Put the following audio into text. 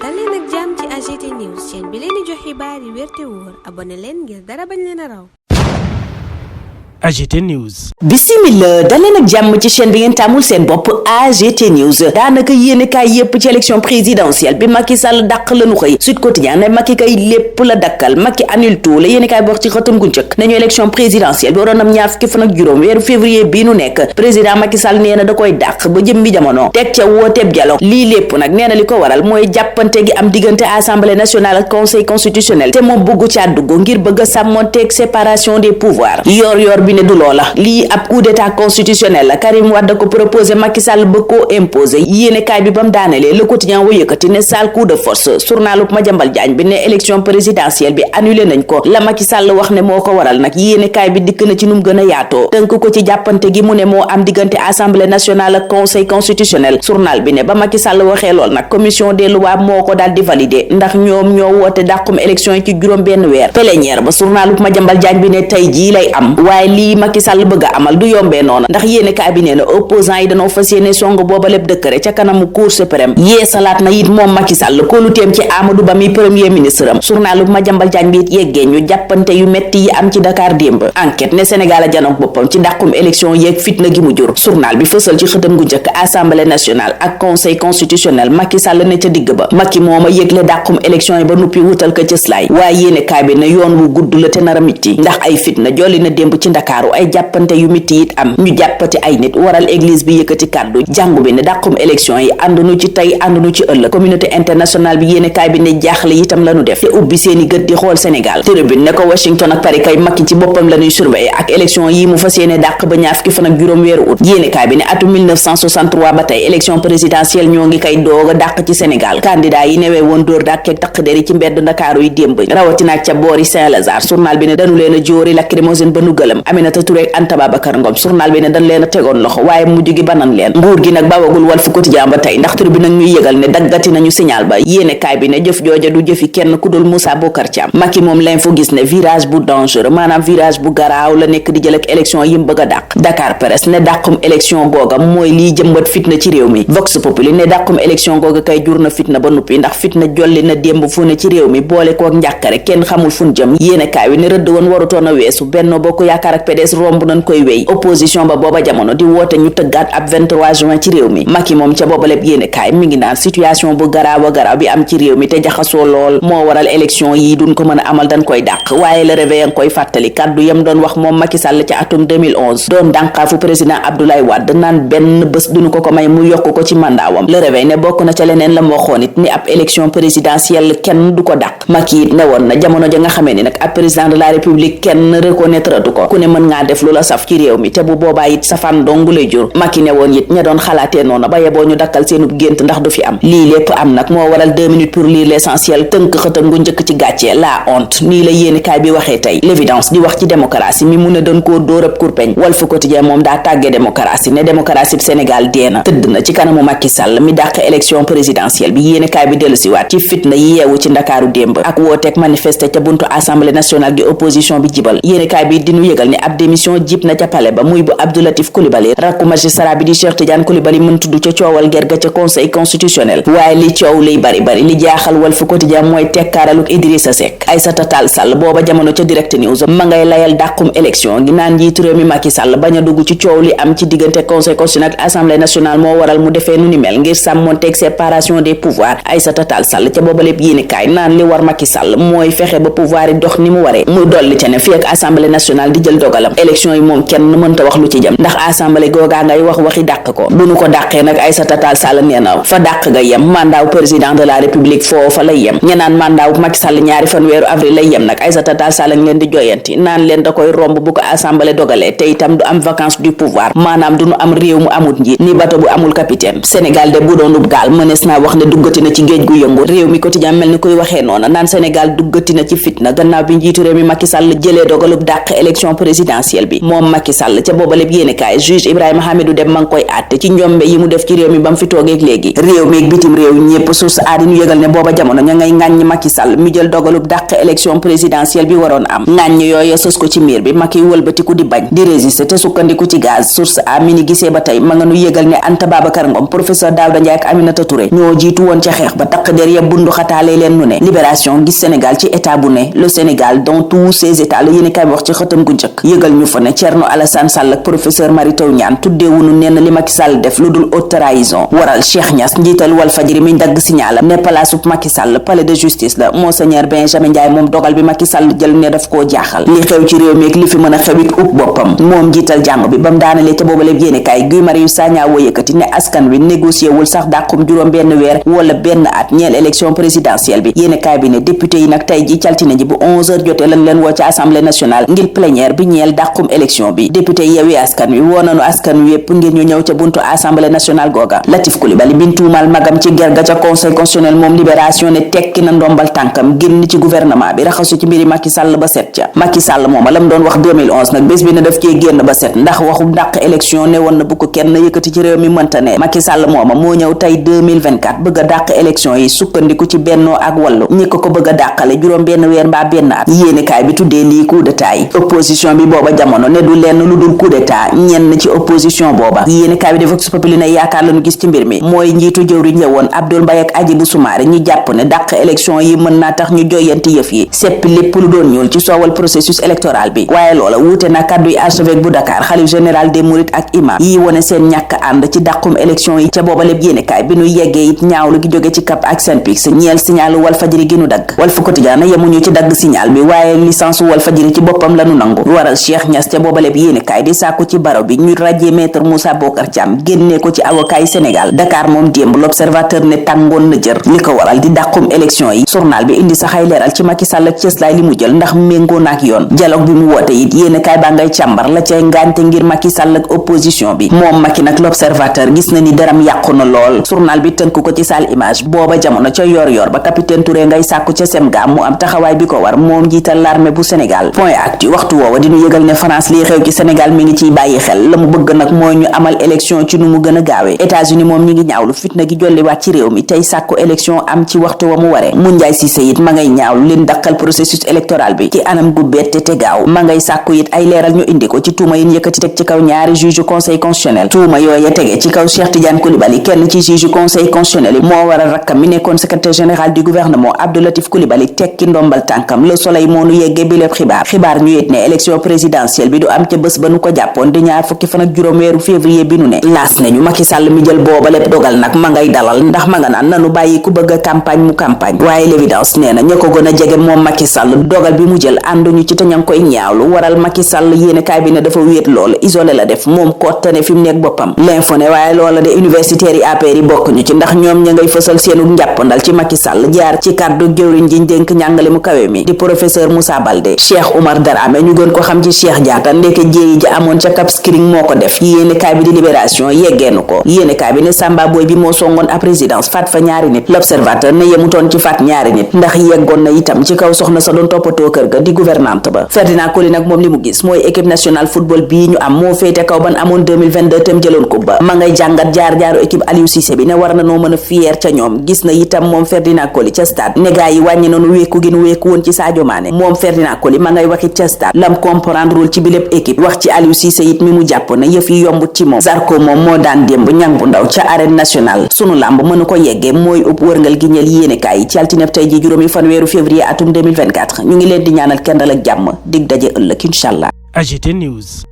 dal leen ak jàmm ci AGT News chaîne bi leen di jox xibaar yi wér te wóor abonné leen ngir dara bañ leen a raw. AGT News. Bismillah daleen ak jàmm ci chaîne bi ngeen tàmmul seen bopp AGT News. daanaka yéenekaay yépp ci élection présidentielle bi Macky Sall dàq lañu xëy Sud Quotidien ne Macky kay lépp la dakkal Macky annule tout la yéenekaay bi wax ci xëtam gu njëkk nañu élection présidentielle bi waroon am ñaar fukki fan ak juróom weeru février bii nu nekk président Macky Sall nee na da koy dàq ba jëm bi jamono teg ca wooteeb dialogue lii lépp nag nee na li ko waral mooy jàppante gi am diggante assemblée nationale ak conseil constitutionnel te moom bëggu caa dugg ngir bëgg a sàmmonteeg séparation des pouvoirs yor bi ne du loola lii ab coup d'état constitutionnel la Karim Wade ko proposé Macky Sall bëgg koo imposé yéenekaay bi bam daanelee Le Quotidien wu yëkkati ne sale coup de force journalu Madiambal Diagne bi ne élection présidentielle bi annulé nañ ko la Macky Sall wax ne moo ko waral nag yéenekaay bi dikk na ci num gën a yaatoo tënk ko ci jàppante gi mu ne moo am diggante assemblée nationale ak conseil constitutionnel journal bi ne ba Macky Sall waxee lool nag commission des lois moo ko daal di validé ndax ñoom ñoo woote dàqum élection yi ci juróom benn weer plénière ba journalu Madiambal Diagne bi ne tey jii lay am waaye lii Macky Sall bëgg a amal du yombee noona ndax yéenekaay bi nee na opposant yi dañoo fas yéene song booba lépp dëkkëre ca kanamu cour suprême yee salaat na it moom Macky Sall kóoluteem ci Amadou Ba mi premier ministre am journalu Madiambal Diagne bi it yeggee ñu jàppante yu metti yi am ci Dakar démb enquête ne Sénégal a janook boppam ci dàqum élection yeeg fitna gi mu jur journal bi fësal ci xëtam gu njëkk assemblée nationale ak conseil constitutionnel Macky Sall ne ca digg ba Macky mooma yëgle dàqum élection yi ba nuppi wutal ko cëslaay waaye yéenekaay bi ne yoon wu gudd la te nar a mitti ndax ay fitna jolli na démb ci Ndakaaru ay jàppante yu mitti it am ñu jàppati ay nit waral église bi yëkkati kàddu jàngu bi ne dàqum élection yi àndunu ci tey àndunu ci ëllëg communauté internationale bi yéenekaay bi ne jaaxle itam lañu def te ubbi seeni gët di xool Sénégal tribune ne ko Washington ak Paris kay Macky ci boppam lañuy surveiller ak élection yi mu fas yéene dàq ba ñaar fukki fan ak juróom weeru ut yéenekaay bi ne atum 1963 ba tey élection présidentielle ñoo ngi kay doog a dàq ci Sénégal candidat yi newee woon dóor dàkkeeg taq deri ci mbedd Ndakaaru yi démb rawatina ak ca boori Saint-Lazare journal bi ne dañu leen a jóori lacrymogène ba nu gëlëm Aminata Touré ak Anta Babacar Ngom journal bi ne dañ leen a tegoon loxo waaye mujj gi banan leen nguur gi nag bawagul Walf Quotidien ba tey ndax tur bi nag ñuy yëgal ne daggati nañu signal ba yéenekaay bi ne jëf jooja du jëfi kenn ku dul Moussa Bocar Thiam Macky moom l'info gis ne virage bu dangereux maanaam virage bu garaaw la nekk di jël ak élection yi mu bëgg a dàq Dakar Presse ne dàqum élection googa mooy liy jëmbat fitna ci réew mi Vox Populi ne dàqum élection googa kay jur na fitna ba nuppi ndax fitna jolli na démb fu ne ci réew mi boole kook njàkkare kenn xamul fun jëm yéenekaay bi ne rëdd woon warutoon a weesu Benno Bokk Yaakaar ak PDS romb nañ koy wéy opposition ba booba jamono di woote ñu tëggaat ab 23 juin ci réew mi Macky moom ca booba lépp yéenekaay mi ngi naan situation bu garaaw a garaaw bi am ci réew mi te jaxasoo lool moo waral élection yi duñ ko mën a amal dañ koy dàq waaye Le Réveil nga koy fàttali kàddu yam doon wax moom Macky Sall ci atum 2011 doon dànqaafu président Abdoulaye Wade naan benn bés duñu ko may mu yokk ko ci mandaawam Le Réveil ne bokk na ca leneen la mu waxoon it ni ab élection présidentielle kenn du ko dàq Macky it ne woon na jamono ja nga xamee ni nag ab président de la république kenn reconnaître du ko ku ne mën ngaa def lu la saf ci réew mi te bu boobaa it safaan dongu lay jur Macky ne woon it ña doon xalaatee noonu ba yeboo ñu dakkal seenub gént ndax du fi am lii lépp am nag moo waral 2 minutes pour lire l'essentiel tënk xëtam gu njëkk ci gàccee la honte nii la yéenekaay bi waxee tey l'évidence di wax ci démocratie mi mu ne doon koo dóor ab kurpeñ Walf Quotidien moom daa tàggee démocratie ne démocratie bi Sénégal deena tëdd na ci kanamu Macky Sall mi dàq élection présidentielle bi yéenekaay bi dellu siwaat ci fitna yi yeewu ci Ndakaaru démb ak wooteek manifester ca buntu assemblée nationale gi opposition bi jibal yéenekaay bi dinu yëgal ne ab démission jib na ca palais ba muy bu Abdoulatif Coulibaly rakku magistrat bi di Cheikh Tidiane Coulibaly mën tudd ca coowal gerga ca conseil constitutionnel waaye li coow liy bari li jaaxal Walf Quotidien mooy tekkaaraluk Idrissa Seck Aïssata Tall Sall booba jamono ca Direct News ma ngay layal dàqum élection gi naan njiitu réew mi Macky Sall bañ a dugg ci coow li am ci diggante conseil constitutionnel ak assemblée nationale moo waral mu defee nu ni mel ngir sàmmonteeg séparation des pouvoirs Aïssata Tall Sall ca booba lépp yéenekaay naan li war Macky Sall mooy fexe ba pouvoir yi dox ni mu waree muy dolli ca ne fii ak assemblée nationale di jël dogalam élection yi moom kenn mënta wax lu ci jëm ndax assemblée googaa ngay wax waxi dàq ko bu nu ko dàqee nag Aïssata Tall Sall nee na fa dàq ga yem mandat président de la république foofa lay yem ñenaan mandat Macky Sall ñaari fan weeru avril lay yem nag Aïssata Tall Sall ngi leen di joyanti naan leen da koy romb bu ko assemblée dogalee te itam du am vacance du pouvoir maanaam du nu am réew mu amul njiit ni bato bu amul capitaine Sénégal de bu doonub gaal mënees naa wax ne duggati na ci géej gu yëngu réew mi quotidien mel ni koy waxee noona naan Sénégal duggati na ci fitna gannaaw bi njiitu réew mi Macky Sall jëlee dogalub dàq élection présidentielle présidentielle bi. moom Macky Sall ca booba lépp yéenekaay juge Ibrahima Hamidou Dem ma ngi koy àtte ci njombe yi mu def ci réew mi ba mu fi toogeeg léegi. réew mi ak bitim réew ñépp source a di ñu yëgal ne booba jamono ña ngay ŋàññ Macky Sall mi jël dogalub dàq élection présidentielle bi waroon am. ŋàññ yooya sës ko ci miir bi Macky wëlbatiku di bañ di résister te sukkandiku ci gaz. source a mi ni gisee ba tey ma nga nu yëgal ne Anta Babacar Ngom professeur Daouda Ndiaye ak Aminata Touré ñoo jiitu woon ca xeex ba taq der ya bundu xataale leen nu ne. libération gis Sénégal ci état bu ne le Sénégal dans tous ses états la yéeni kay wax ci xëtam gu njëkk yëgal ñu fa ne Thierno Alassane Sall ak professeur Mary Teuw Niane tuddeewunu nenn li Macky Sall def lu dul haute trahison waral Cheikh Niass njiital Walfadjri mi dagg signalam ne palaasub Macky Sall palais de justice la monseigneur Benjamin Ndiaye moom dogal bi Macky Sall jël ne daf koo jaaxal li xew ci réew mi ak li fi mën a xewit ub boppam moom njiital jàng bi bam daanalee ca booba lépp yéeni kay Guy Marius Sagna woo yëkkati ne askan wi négocié wul sax dàqum juróom benn weer wala benn at ñeel élection présidentielle bi yéeni kay bi ne député yi nag tey ji caltine ji bu 11h jotee lañ leen woo ci assemblée nationale ngir plénière bi ñeel dàqum élection bi député Yewwi Askan Wi woo nañu askan wi yépp ngir ñu ñëw ca buntu assemblée nationale googa Latif Coulibaly bin tuumal magam ci gerga ca conseil constitutionnel moom libération ne tekki na ndombal tànkam génn ci gouvernement bi raxasu ci mbiri Macky Sall ba set ca Macky Sall mooma lam doon wax 2011 nag bés bi ne daf cee génn ba set ndax waxu dàq élection ne woon na bu ko kenn yëkkati ci réew mi mënta ne Macky Sall mooma moo ñëw tey 2024 bëgg a dàq élection yi sukkandiku ci bennoo ak wàllu ñi ko bëgg a dàqale juróom benn weer mbaa benn at yéenekaay bi tuddee lii coup d'état yi opposition bi booba jamono ne du lenn lu dul coup d'état ñenn ci opposition booba yéenekaay bi di Vox Populi ne yaakaar lañu gis ci mbir mi mooy njiitu jëwriñ la woon Abdoul Mbaye ak Hadjibou Soumaré ñu jàpp ne dàq élection yi mën naa tax ñu joyanti yëf yi seppi lépp lu doon ñuul ci soowal processus électoral bi waaye loola wuute na kàddu yi archevêque bu Dakar xalif général des mourides ak imam yi wone seen ñàkk ànd ci dàqum élection yi ca booba lépp yéenekaay bi nu yeggee it ñaawlu gi jóge ci CAP ak SYNPICS ñeel signalu Walfadjri gi nu dagg Walf Quotidien yemuñu ci dagg signal bi waaye licence Walfadjri ci boppam lanu nangu waral Cheikh Niass ca booba lépp yéenekaay di sàkku ci baro bi ñu rajee maître Moussa Bocar Thiam génnee ko ci avocat yi Sénégal Dakar moom démb l'observateur ne tàngoon na jër li ko waral di dàqum élection yi journal bi indi sax ay leeral ci Macky Sall ak cëslaay li mu jël ndax méngoo naak yoon dialogue bi mu woote it yéenekaay baa ngay càmbar la cay ngaañte ngir Macky Sall ak opposition bi moom Macky nag l'observateur gis na ni daram yàqu na lool journal bi tënk ko ci salle image booba jamono ca yor ba capitaine Touré ngay sàkku ca Semga mu am taxawaay bi ko war moom jiital l'armée bu Sénégal point actu waxtu woowa dinu yëgal ne France lii xew ci Sénégal mi ngi ciy bàyyi xel la mu bëgg nag mooy ñu amal élection ci nu mu gën a gaawee États-Unis moom ñi ngi ñaawlu fitna gi jolliwaat ci réew mi tey sàkku élection am ci waxtu wa mu waree Moundiaye Cissé it ma ngay ñaawlu leen daqal processus électoral bi ci anam gu bette te gaaw ma ngay sàkku it ay leeral ñu indi ko ci tuuma yin yëkkati teg ci kaw ñaari juge conseil constitutionnel tuuma yooya tege ci kaw Cheikh Tidiane Coulibaly kenn ci juge conseil constitutionnel yi moo waral rakkam mi nekkoon secrétaire général du gouvernement Abdou Latif Coulibaly tekki ndombal tànkam Le Soleil moo nu yeggee bi lépp xibaar ñu it ne élection présidentielle bi du am ca bés ba nu ko jàppoon di ñaar fukki fan ak juróom weeru février bi nu ne laas nañu Macky Sall mi jël booba lépp dogal nag ma ngay dalal ndax ma nga naan nanu bàyyi ku bëgg a campagne mu campagne waaye l'évidence nee na ña ko gën a jege moom Macky Sall dogal bi mu jël ànduñu ci te ña ngi koy ñaawlu waral Macky Sall yéenekaay bi ne dafa wéet lool isolé la def moom kottane fi mu nekk boppam l'info ne waaye loola de universitaires yi APR yi bokkuñu ci ndax ñoom ña ngay fësal seenu njàppandal ci Macky Sall jaar ci kàddu jëwriñ jiñ dénk njàngale mu kawe mi di professeur Moussa Baldé Cheikh Oumar Darame ñu gën ko xam ci Cheikh Diatta ndeke jéeyi ji amoon ca Cap Skirring moo ko def yéenekaay bi di Libération yeggeenu ko yéenekaay bi ne Samba Boy bi moo songoon à présidence faat fa ñaari nit l'observateur ne yemutoon ci faat ñaari nit ndax yeggoon na itam ci kaw soxna sa doon toppatoo kër ga di gouvernante ba Ferdinand Coly nag moom li mu gis mooy équipe nationale football bii ñu am moo féete kaw ban amoon 2022 tem jëloon coupe ba ma ngay jàngat jaar-jaaru équipe Aliou Cissé bi ne war na noo mën a fier ca ñoom gis na itam moom Ferdinand Coly ca stade ne gaa yi wàññi nañu wéeku gi nu wéeku woon ci Sadio Mané moom Ferdinand Coly ma ngay waxit ca stade lam comprendrewul ci bi lépp équipe wax ci Aliou Cissé it mi mu jàpp ne yëf yi yombut ci moom Zarko moom moo daan démb ñang bu ndaw ca arène nationale sunu làmb mënu ko yeggee mooy ëpp wërngal gi ñeel yéenekaay yi ci altineb tey ji juróomi fanweeru février atum 2024 ñu ngi leen di ñaanal kendal ak jàmm dig daje ëllëg incha allah. AGT News.